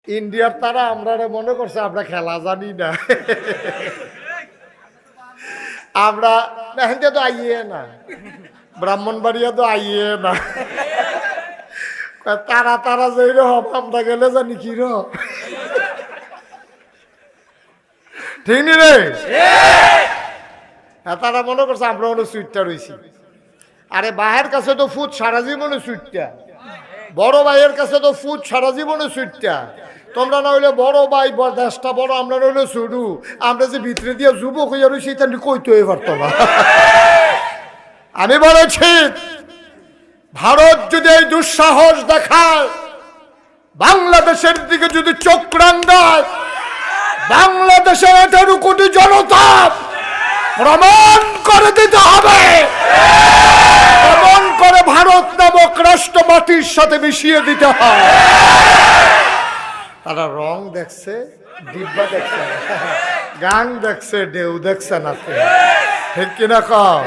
ইন্ডিয়ার তারা আমরা মনে করছে আমরা খেলা জানি না। আমরা হেঁটে তো আইয়ে না, ব্রাহ্মণবাড়িয়া তো আইয়ে না। তারা তারা যেই রকম আমরা গেলে জানি কি রকম, ঠিক নি রে? হ্যাঁ, তারা মনে করছে আমরা মনে সুইটটা রয়েছি। আরে বাহের কাছে তো ফুট সারা জীবনে সুইটটা, বড় ভাইয়ের কাছে তো ফুট সারা জীবনে সুইটটা। তোমরা না হইলে বড় ভাই দেশটা বড়, আমরা নইলে শুরু, আমরা যে ভিতরে দিয়ে যুবক হইয়া রয়েছি তা কইতে হয়ে পারতো না। আমি বলেছি ভারত যদি এই দুঃসাহস দেখায়, বাংলাদেশের দিকে যদি চোখ রাঙায়, বাংলাদেশের 18 কোটি জনতা প্রমাণ করে দিতে হবে, প্রমাণ করে ভারত নামক রাষ্ট্র মাটির সাথে মিশিয়ে দিতে হবে। তারা রং দেখছে, ডিব্বা দেখছে, গান দেখছে, ঢেউ দেখছে না, ঠিক কিনা কম?